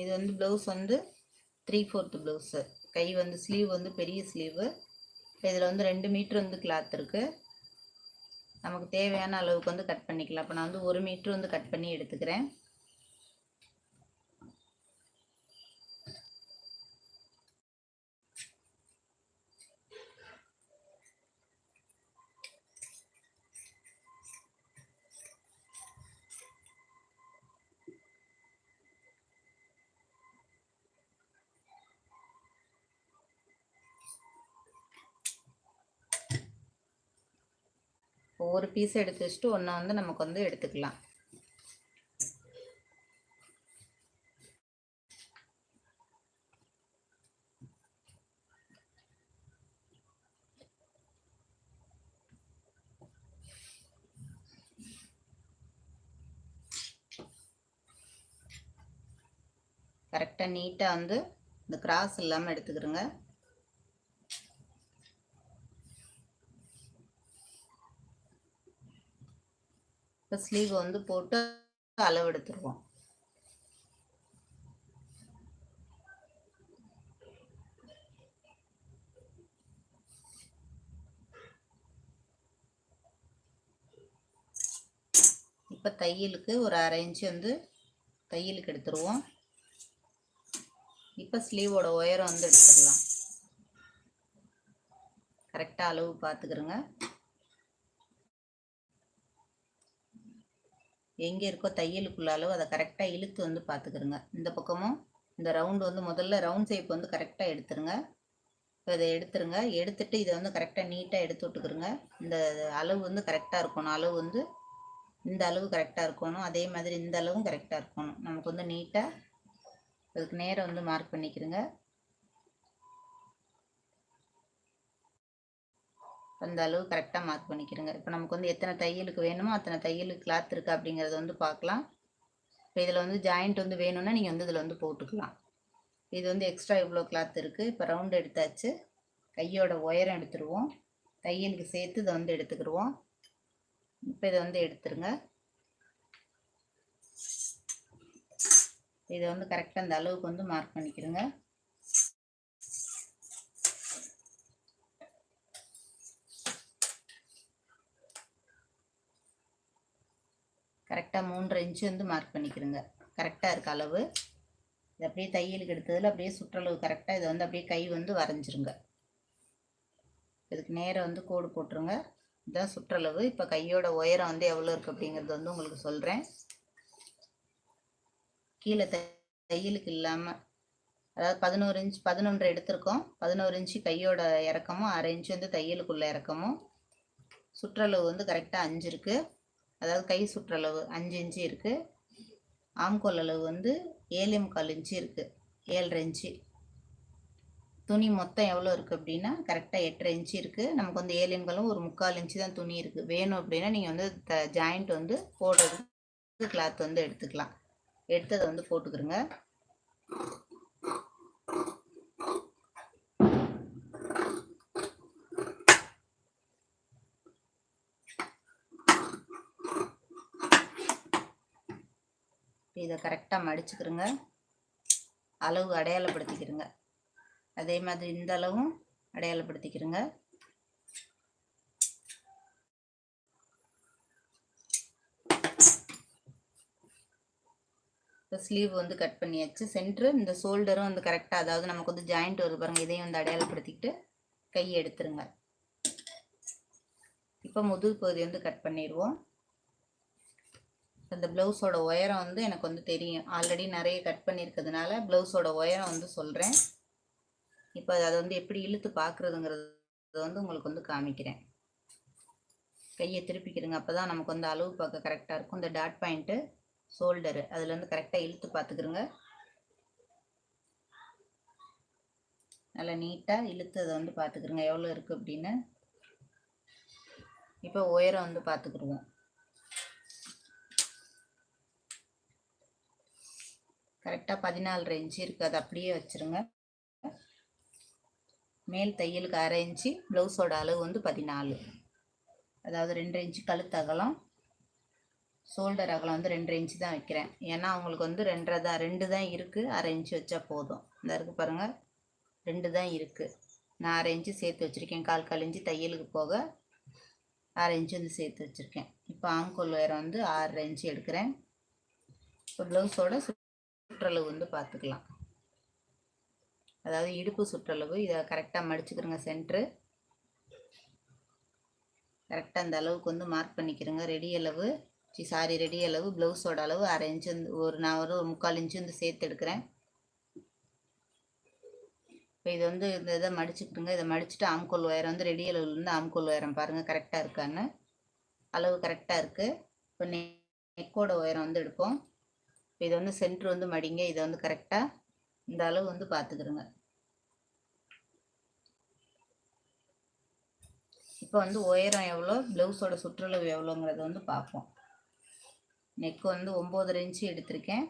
இது வந்து ப்ளவுஸ் வந்து 3/4 ப்ளவுஸு. கை வந்து ஸ்லீவ் வந்து பெரிய ஸ்லீவு. இதில் வந்து 2 மீட்ரு வந்து கிளாத் இருக்குது. நமக்கு தேவையான அளவுக்கு வந்து கட் பண்ணிக்கலாம். இப்போ நான் வந்து 1 மீட்ரு வந்து கட் பண்ணி எடுத்துக்கிறேன். ஒவ்வொரு பீஸ் எடுத்து வச்சுட்டு ஒன்றை வந்து நமக்கு வந்து எடுத்துக்கலாம். கரெக்டாக நீட்டாக வந்து இந்த கிராஸ் இல்லாமல் எடுத்துக்கிறோங்க. இப்போ ஸ்லீவ் வந்து போட்டு அளவு எடுத்துருவோம். இப்போ தையலுக்கு ஒரு 1/2 இன்ச்சு வந்து தையலுக்கு எடுத்துருவோம். இப்போ ஸ்லீவோட உயரம் வந்து எடுத்துடலாம். கரெக்டாக அளவு பார்த்துக்கிறோங்க. எங்கே இருக்கோ தையலுக்குள்ள அளவு அதை கரெக்டாக இழுத்து வந்து பார்த்துக்கிறோங்க. இந்த பக்கமும் இந்த ரவுண்டு வந்து முதல்ல ரவுண்ட் ஷேப் வந்து கரெக்டாக எடுத்துருங்க. இப்போ இதை எடுத்துருங்க. எடுத்துட்டு இதை வந்து கரெக்டாக நீட்டாக எடுத்து விட்டுக்கிறோங்க. இந்த அளவு வந்து கரெக்டாக இருக்கணும். அளவு வந்து இந்த அளவு கரெக்டாக இருக்கணும். அதே மாதிரி இந்த அளவும் கரெக்டாக இருக்கணும். நமக்கு வந்து நீட்டாக அதுக்கு நேரம் வந்து மார்க் பண்ணிக்கிறோங்க. அந்த அளவு கரெக்டாக மார்க் பண்ணிக்கிறோங்க. இப்போ நமக்கு வந்து எத்தனை தையலுக்கு வேணுமோ அத்தனை தையலுக்கு கிளாத் இருக்குது அப்படிங்கிறத வந்து பார்க்கலாம். இப்போ இதில் வந்து ஜாயிண்ட் வந்து வேணும்னா நீங்கள் வந்து இதில் வந்து போட்டுக்கலாம். இது வந்து எக்ஸ்ட்ரா இவ்வளோ கிளாத் இருக்குது. இப்போ ரவுண்டு எடுத்தாச்சு. கையோட உயரம் எடுத்துருவோம். தையலுக்கு சேர்த்து இதை வந்து எடுத்துக்கிடுவோம். இப்போ இதை வந்து எடுத்துருங்க. இதை வந்து கரெக்டாக அந்த அளவுக்கு வந்து மார்க் பண்ணிக்கிறோங்க. கரெக்டாக 3.5 இன்ச்சு வந்து மார்க் பண்ணிக்கிறோங்க. கரெக்டாக இருக்க அளவு. இது அப்படியே தையலுக்கு எடுத்ததில் அப்படியே சுற்றளவு கரெக்டாக இதை வந்து அப்படியே கை வந்து வரைஞ்சிருங்க. இதுக்கு நேரம் வந்து கோடு போட்டுருங்க. இதுதான் சுற்றளவு. இப்போ கையோட உயரம் வந்து எவ்வளோ இருக்குது அப்படிங்கிறது வந்து உங்களுக்கு சொல்கிறேன். கீழே தையலுக்கு இல்லாமல் அதாவது 11 இன்ச் 11 எடுத்திருக்கோம். 11 இன்ச்சு கையோட இறக்கமும் 1/2 இன்ச்சு வந்து தையலுக்குள்ள இறக்கமும். சுற்றளவு வந்து கரெக்டாக 5 இருக்குது. அதாவது கை சுற்றளவு 5 இன்ச்சு இருக்குது. ஆம்கோல் அளவு வந்து 7.25 இன்ச்சு இருக்குது. 7.5 இன்ச்சு. துணி மொத்தம் எவ்வளோ இருக்குது அப்படின்னா கரெக்டாக 8.5 இன்ச்சு இருக்குது. நமக்கு வந்து 7.25 ஒரு 3/4 இன்ச்சு தான் துணி இருக்குது. வேணும் அப்படின்னா நீங்கள் வந்து ஜாயிண்ட் வந்து போடுறதுக்கு கிளாத் வந்து எடுத்துக்கலாம். எடுத்து அதை வந்து போட்டுக்கிறோங்க. இதை கரெக்டாக மடிச்சுக்கிறோங்க. அளவு அடையாளப்படுத்திக்கிறோங்க. அதே மாதிரி இந்த அளவும் அடையாளப்படுத்திக்கிறோங்க. இப்போ ஸ்லீவ் வந்து கட் பண்ணியாச்சு. சென்ட்ரு இந்த ஷோல்டரும் வந்து கரெக்டாக அதாவது நமக்கு வந்து ஜாயிண்ட் வருது பாருங்கள். இதையும் வந்து அடையாளப்படுத்திக்கிட்டு கையை எடுத்துருங்க. இப்போ முதுகு பகுதி வந்து கட் பண்ணிடுவோம். இந்த ப்ளவுஸோட உயரம் வந்து எனக்கு வந்து தெரியும். ஆல்ரெடி நிறைய கட் பண்ணியிருக்கிறதுனால ப்ளவுஸோட உயரம் வந்து சொல்கிறேன். இப்போ அதை வந்து எப்படி இழுத்து பார்க்குறதுங்கிறது வந்து உங்களுக்கு வந்து காமிக்கிறேன். கையை திருப்பிக்கிறங்க. அப்போ தான் நமக்கு வந்து அளவு பார்க்க கரெக்டாக இருக்கும். இந்த டாட் பாயிண்ட்டு ஷோல்டரு அதில் வந்து கரெக்டாக இழுத்து பார்த்துக்கிறோங்க. நல்லா நீட்டாக இழுத்து அதை வந்து பார்த்துக்கிறோங்க எவ்வளோ இருக்குது அப்படின்னு. இப்போ உயரம் வந்து பார்த்துக்குருவோம். கரெக்டாக 14.5 இன்ச்சு இருக்குது. அது அப்படியே வச்சுருங்க. மேல் தையலுக்கு 1/2 இன்ச்சு, ப்ளவுஸோட அளவு வந்து 14. அதாவது 2.5 இன்ச்சு கழுத்து அகலம். ஷோல்டர் அகலம் வந்து 2 இன்ச்சு தான் வைக்கிறேன். ஏன்னா அவங்களுக்கு வந்து 2 தான் இருக்குது. 1/2 இன்ச்சு வச்சா போதும். இந்த இருக்குது பாருங்கள், 2 தான் இருக்குது. நான் 1/2 இன்ச்சு சேர்த்து வச்சுருக்கேன். 1/4 இன்ச்சு தையலுக்கு போக 1/2 இன்ச்சு வந்து சேர்த்து வச்சுருக்கேன். இப்போ ஆம்கோல் உயரம் வந்து 6.5 இன்ச்சு எடுக்கிறேன். இப்போ ப்ளவுஸோட சுற்றளவு வந்து பார்த்துக்கலாம். அதாவது இடுப்பு சுற்றளவு இதை கரெக்டாக மடிச்சுக்கிறோங்க. சென்ட்ரு கரெக்டாக அந்த அளவுக்கு வந்து மார்க் பண்ணிக்கிறோங்க. ரெடி அளவு ப்ளவுஸோட அளவு 1/2 இன்ச்சு வந்து நான் ஒரு 3/4 இன்ச்சு வந்து சேர்த்து எடுக்கிறேன். இப்போ இது வந்து இந்த இதை மடிச்சுக்கிட்டுங்க. இதை மடிச்சுட்டு ஆம்கோல் உயரம் வந்து ரெடி அளவுலேருந்து ஆம்கோல் உயரம் பாருங்கள் கரெக்டாக இருக்கான்னு. அளவு கரெக்டாக இருக்குது. இப்போ நெக்கோட உயரம் வந்து எடுப்போம். இப்போ இதை வந்து சென்ட்ரு வந்து மடிங்க. இதை வந்து கரெக்டாக இந்த அளவு வந்து பார்த்துக்கிறோங்க. இப்போ வந்து உயரம் எவ்வளோ, ப்ளவுஸோட சுற்றளவு எவ்வளோங்கிறத வந்து பார்ப்போம். நெக்கு வந்து 9.5 இன்ச்சு எடுத்திருக்கேன்.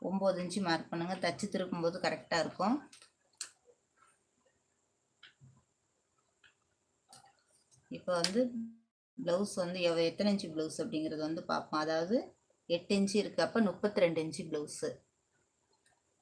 9 இன்ச்சு மார்க் பண்ணுங்கள். தச்சு திருப்பும்போது கரெக்டாக இருக்கும். இப்போ வந்து ப்ளவுஸ் வந்து எத்தனை இன்ச்சு ப்ளவுஸ் அப்படிங்கிறது வந்து பார்ப்போம். அதாவது 8 இன்ச்சு இருக்குது. அப்போ 32 இன்ச்சு ப்ளவுஸு.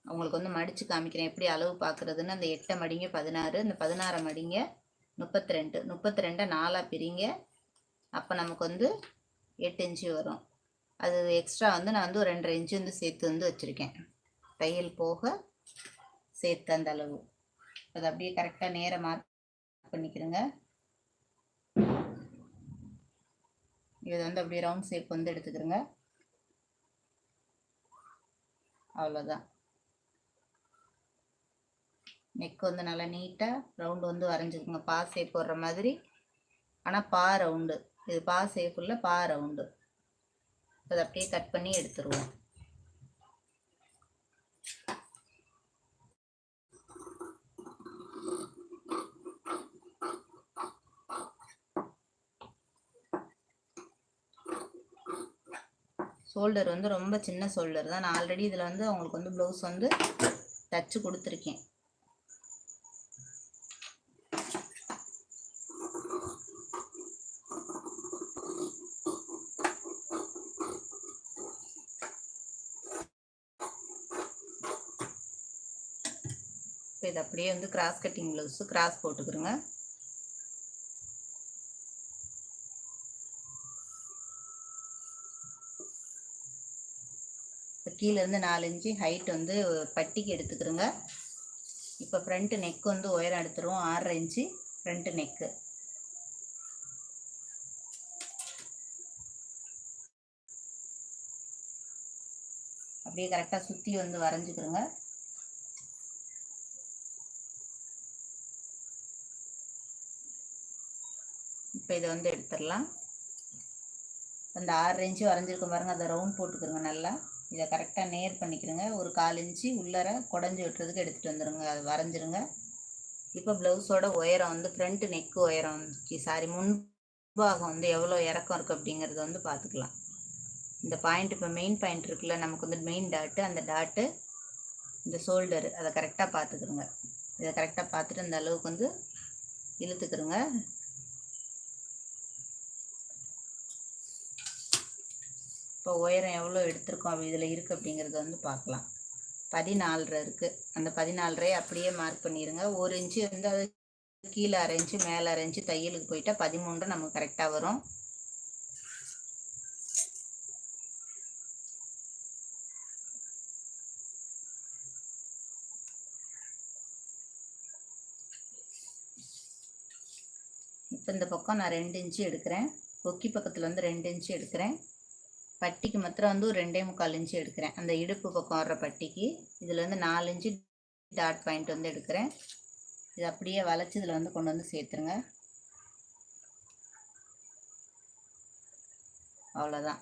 அவங்களுக்கு வந்து மடித்து காமிக்கிறேன் எப்படி அளவு பார்க்குறதுன்னு. அந்த 8 மடிங்க 16, அந்த 16 மடிங்க 32, 32 4 பிரிங்க. அப்போ நமக்கு வந்து 8 இன்ச்சு வரும். அது எக்ஸ்ட்ரா வந்து நான் வந்து ஒரு 2.5 இன்ச்சு வந்து சேர்த்து வந்து வச்சுருக்கேன். தையல் போக சேர்த்து அந்த அளவு. அது அப்படியே கரெக்டாக நேராக மார்க் பண்ணிக்கிறேங்க. இது வந்து அப்படியே ரவுண்ட் ஷேப் வந்து எடுத்துக்கிறேங்க. அவ்வளோதான். நெக் வந்து நல்லா நீட்டாக ரவுண்டு வந்து வரைஞ்சிக்குங்க. பா ஷேப் போடுற மாதிரி. ஆனால் பா ரவுண்டு, இது பா ஷேப் இல்லை, பா ரவுண்டு. அதை அப்படியே கட் பண்ணி எடுத்துருவோம். ஷோல்டர் வந்து ரொம்ப சின்ன ஷோல்டர் தான். நான் ஆல்ரெடி இதில் வந்து அவங்களுக்கு வந்து ப்ளவுஸ் வந்து தச்சு கொடுத்துருக்கேன். இப்போ இது அப்படியே வந்து கிராஸ் கட்டிங் ப்ளவுஸு கிராஸ் போட்டுக்கிறோங்க. கீழேருந்து 4 இன்ச்சு ஹைட் வந்து பட்டிக்கு எடுத்துக்கிறோங்க. இப்போ ஃப்ரண்ட்டு நெக் வந்து உயரம் எடுத்துருவோம். 6.5 இன்ச்சு ஃப்ரண்ட்டு நெக்கு. அப்படியே கரெக்டாக சுற்றி வந்து வரைஞ்சிக்கிறோங்க. இப்போ இதை வந்து எடுத்துடலாம். அந்த 6.5 இன்ச்சு வரைஞ்சிருக்க பாருங்க, அதை ரவுண்ட் போட்டுக்கிறோங்க. நல்லா இதை கரெக்டாக நேர் பண்ணிக்கிறோங்க. ஒரு 1/4 இன்ச்சு உள்ளர குடஞ்சி விட்டுறதுக்கு எடுத்துகிட்டு வந்துடுங்க. அது வரைஞ்சிருங்க. இப்போ ப்ளவுஸோட உயரம் வந்து ஃப்ரண்ட் நெக்கு உயரம் முன்பாகம் வந்து எவ்வளோ இறக்கம் இருக்குது அப்படிங்கிறத வந்து பார்த்துக்கலாம். இந்த பாயிண்ட் இப்போ மெயின் பாயிண்ட் இருக்குல்ல, நமக்கு வந்து மெயின் டாட்டு, அந்த டாட்டு இந்த ஷோல்டரு, அதை கரெக்டாக பார்த்துக்கிறோங்க. இதை கரெக்டாக பார்த்துட்டு அந்த அளவுக்கு வந்து இழுத்துக்கிறோங்க. இப்போ உயரம் எவ்வளோ எடுத்திருக்கோம் அப்படி இதில் இருக்குது அப்படிங்கிறத வந்து பார்க்கலாம். 14.5 இருக்குது. அந்த 14.5 அப்படியே மார்க் பண்ணிடுங்க. 1 இன்ச்சு வந்து அது கீழே 1/2 இன்ச்சு மேலே 1/2 இன்ச்சு தையலுக்கு போயிட்டா 13 நமக்கு கரெக்டாக வரும். இப்போ இந்த பக்கம் நான் 2 இன்ச்சு எடுக்கிறேன். கொக்கி பக்கத்தில் வந்து 2 இன்ச்சு எடுக்கிறேன். பட்டிக்கு மாத்திரம் வந்து ஒரு 2.25 இன்ச்சு எடுக்கிறேன். அந்த இடுப்பு பக்கம் வர்ற பட்டிக்கு இதில் வந்து 4 இன்ச்சு டாட் பாயிண்ட் வந்து எடுக்கிறேன். இது அப்படியே வளைச்சி இதில் வந்து கொண்டு வந்து சேர்த்துருங்க. அவ்வளோதான்.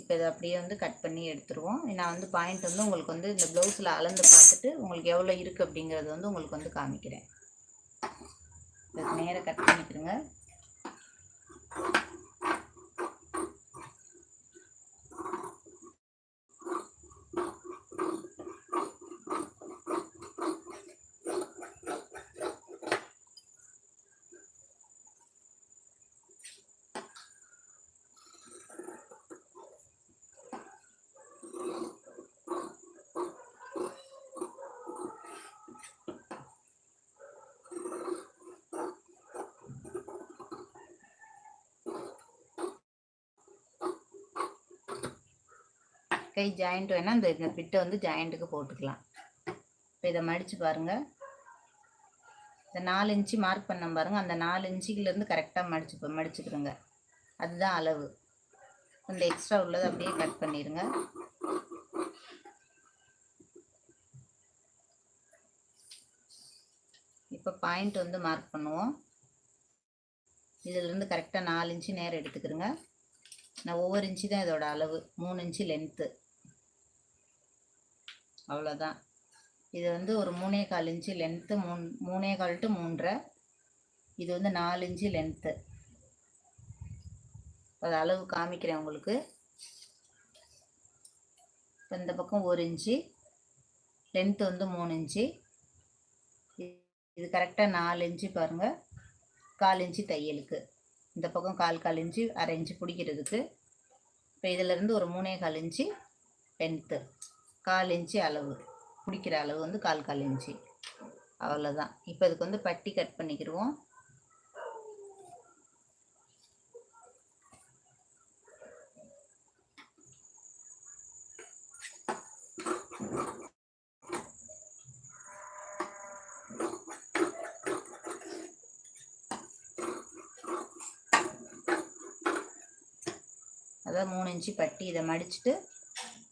இப்போ இதை அப்படியே வந்து கட் பண்ணி எடுத்துருவோம். நான் வந்து பாயிண்ட் வந்து உங்களுக்கு வந்து இந்த ப்ளவுஸில் அளந்து பார்த்துட்டு உங்களுக்கு எவ்வளோ இருக்குது அப்படிங்கிறது வந்து உங்களுக்கு வந்து காமிக்கிறேன். இதுக்கு நேராக கட் பண்ணிக்கிறேங்க. கை ஜாயிண்ட் வேணால் இந்த பிட்டை வந்து ஜாயிண்ட்டுக்கு போட்டுக்கலாம். இப்போ இதை மடித்து பாருங்கள். இந்த 4 இன்ச்சு மார்க் பண்ண பாருங்கள், அந்த 4 இன்ச்சுலேருந்து கரெக்டாக மடிச்சுக்கிறோங்க. அதுதான் அளவு. இந்த எக்ஸ்ட்ரா உள்ளதை அப்படியே கட் பண்ணிடுங்க. இப்போ பாயிண்ட் வந்து மார்க் பண்ணுவோம். இதிலிருந்து கரெக்டாக 4 இன்ச்சு நேரம் எடுத்துக்கிறோங்க. நான் ஒவ்வொரு இன்ச்சு தான் இதோட அளவு. 3 இன்ச்சு லென்த்து, அவ்வளோதான். இது வந்து ஒரு 3.25 இன்ச்சு லென்த்து, 3.25 to 3.5. இது வந்து 4 இன்ச்சு லென்த்து. அது அளவு காமிக்கிறேன் உங்களுக்கு. இப்போ இந்த பக்கம் 1 இன்ச்சு லென்த்து வந்து 3 இன்ச்சு. இது கரெக்டாக 4 இன்ச்சு பாருங்கள். 1/4 இன்ச்சு தையலுக்கு, இந்த பக்கம் 1/4 இன்ச்சு, 1/2 இன்ச்சு பிடிக்கிறதுக்கு. இப்போ இதிலேருந்து ஒரு 3.25 இன்ச்சு லென்த்து, 1/4 இன்ச்சு அளவு, பிடிக்கிற அளவு வந்து 1/4 இன்ச்சு, அவ்வளோதான். இப்போ இதுக்கு வந்து பட்டி கட் பண்ணிக்கிடுவோம். அதான் 3 இன்ச்சு பட்டி. இதை மடிச்சுட்டு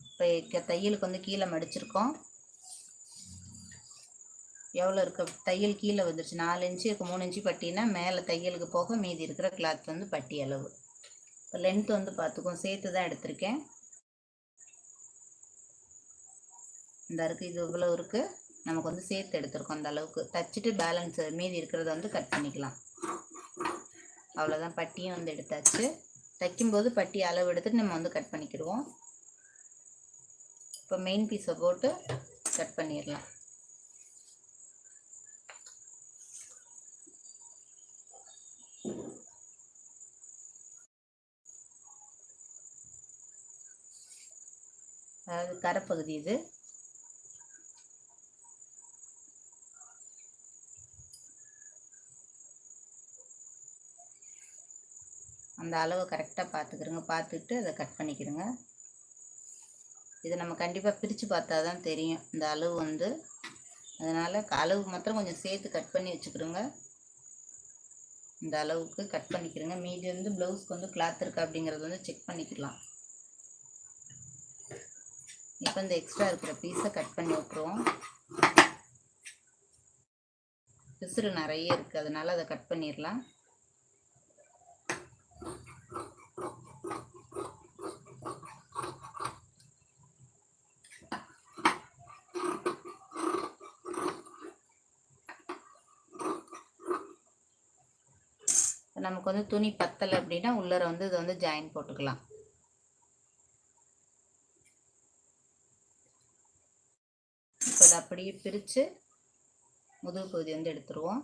இப்போ தையலுக்கு வந்து கீழே மடிச்சிருக்கோம். எவ்வளோ இருக்க தையல் கீழே வந்துருச்சு, 4 இன்ச்சு இருக்கு. 3 இன்ச்சு பட்டினா மேலே தையலுக்கு போக மீதி இருக்கிற கிளாத் வந்து பட்டி அளவு. இப்போ லென்த் வந்து பார்த்துக்கோம், சேர்த்து தான் எடுத்திருக்கேன். இந்த இருக்குது, இது இவ்வளோ இருக்குது. நமக்கு வந்து சேர்த்து எடுத்துருக்கோம் அந்த அளவுக்கு. தச்சுட்டு பேலன்ஸ் மீதி இருக்கிறத வந்து கட் பண்ணிக்கலாம். அவ்வளோதான். பட்டியும் வந்து எடுத்தாச்சு. தைக்கும்போது பட்டி அளவு எடுத்துட்டு நம்ம வந்து கட் பண்ணிக்கிடுவோம். இப்போ மெயின் பீஸை போட்டு கட் பண்ணிடலாம். அதாவது கரைப்பகுதி இது. அந்த அளவை கரெக்டாக பார்த்துக்கிறோங்க. பார்த்துட்டு அதை கட் பண்ணிக்கிறோங்க. இதை நம்ம கண்டிப்பாக பிரித்து பார்த்தா தான் தெரியும் இந்த அளவு வந்து. அதனால் அளவு மாத்திரம் கொஞ்சம் சேர்த்து கட் பண்ணி வச்சுக்கிறோங்க. இந்த அளவுக்கு கட் பண்ணிக்கிறோங்க. மீதி வந்து ப்ளவுஸ்க்கு வந்து கிளாத் இருக்கா அப்படிங்கிறது வந்து செக் பண்ணிக்கலாம். இப்போ இந்த எக்ஸ்ட்ரா இருக்கிற பீஸை கட் பண்ணி விட்டுருவோம். பிசுறு நிறைய இருக்குது, அதனால் அதை கட் பண்ணிடலாம். நமக்கு வந்து துணி பத்தலை அப்படின்னா உள்ளர வந்து இதை வந்து ஜாயின் போட்டுக்கலாம். இப்போ அதை அப்படியே பிரித்து முதுகு பகுதி வந்து எடுத்துருவோம்.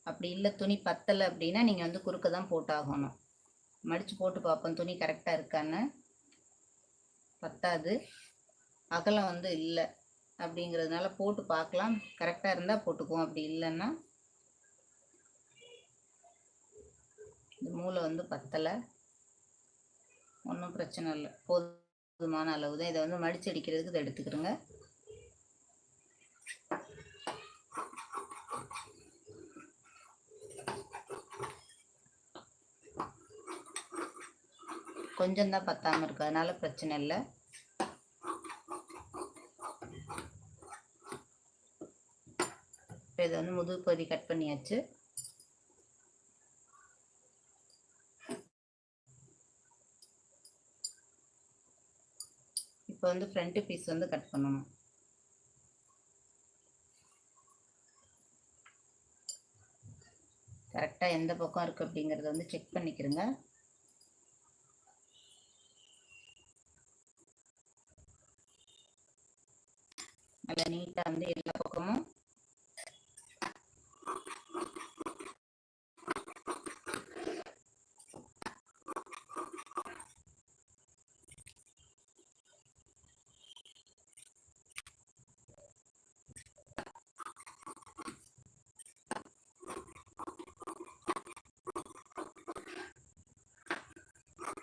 அப்படி இல்லை துணி பத்தலை அப்படின்னா நீங்கள் வந்து குறுக்க தான் போட்டாகணும். மடித்து போட்டு பார்ப்போம் துணி கரெக்டாக இருக்கான்னு. பத்தாது, அகலம் வந்து இல்லை அப்படிங்கிறதுனால போட்டு பார்க்கலாம். கரெக்டாக இருந்தால் போட்டுக்குவோம், அப்படி இல்லைன்னா இந்த மூளை வந்து பத்தலை, ஒன்றும் பிரச்சனை இல்லை, போதுமான அளவு தான். இதை வந்து மடித்து அடிக்கிறதுக்கு இதை எடுத்துக்கிறோங்க. கொஞ்சம் தான் பத்தாமல் இருக்குது, அதனால பிரச்சனை இல்லை. இப்போ இதை வந்து முதுகு பகுதி கட் பண்ணியாச்சு. இப்போ வந்து ஃப்ரண்ட் பீஸ் வந்து கட் பண்ணணும். கரெக்டாக எந்த பக்கம் இருக்குது அப்படிங்கிறத வந்து செக் பண்ணிக்கிறோங்க. நல்லா நீட்டாக வந்து எல்லா பக்கமும்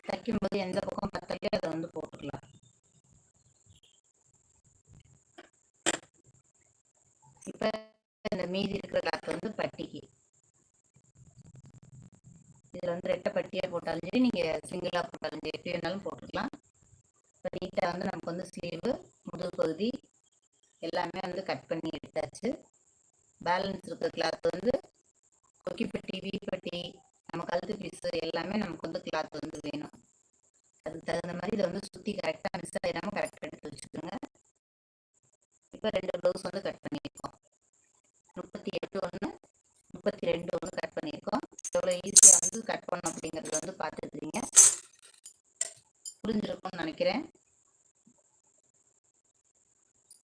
தைக்கும்போது எந்த பக்கம் பத்தலையோ அதை வந்து போட்டுக்கலாம். இப்போ இந்த மீதி இருக்கிற கிளாத் வந்து பட்டிக்கு இதில் வந்து ரெட்டை பட்டியாக போட்டாலும் சரி, நீங்கள் சிங்கிளாக போட்டாலும் சரி, எப்படி வேணாலும் போட்டுக்கலாம். இப்போ நீட்டாக வந்து நமக்கு வந்து ஸ்லீவு, முதுகு பகுதி எல்லாமே வந்து கட் பண்ணி எடுத்தாச்சு. பேலன்ஸ் இருக்கிற கிளாத் வந்து கொக்கிப்பட்டி, வீப்பட்டி, நம்ம கழுத்து பீஸு எல்லாமே நமக்கு வந்து கிளாத் வந்து வேணும். அதுக்கு தகுந்த மாதிரி இதை வந்து சுற்றி கரெக்டாக மிஸ் ஆகிடாமல் கரெக்டாக எடுத்து வச்சுக்கோங்க. இப்போ 2 ப்ளவுஸ் வந்து கட் பண்ணியிருக்கோம். 38 ஒன்று, 32 ஒன்று கட் பண்ணியிருக்கோம். எவ்வளோ ஈஸியாக வந்து கட் பண்ணோம் அப்படிங்கிறது வந்து பார்த்துருக்கீங்க, புரிஞ்சிருக்கும்னு நினைக்கிறேன்.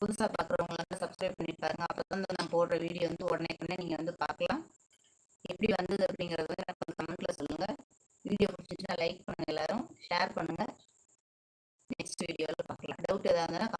புதுசாக பார்க்குறவங்களாம் சப்ஸ்கிரைப் பண்ணி பாருங்க. அப்போ தான் நான் போடுற வீடியோ வந்து உடனே நீங்கள் வந்து பார்க்கலாம். எப்படி வந்தது அப்படிங்கிறத எனக்கு கமெண்ட்டில் சொல்லுங்கள். வீடியோ பிடிச்சிச்சுன்னா லைக் பண்ணுங்கள், எல்லோரும் ஷேர் பண்ணுங்கள். நெக்ஸ்ட் வீடியோவில் பார்க்கலாம். டவுட் எதாவது இருந்தால்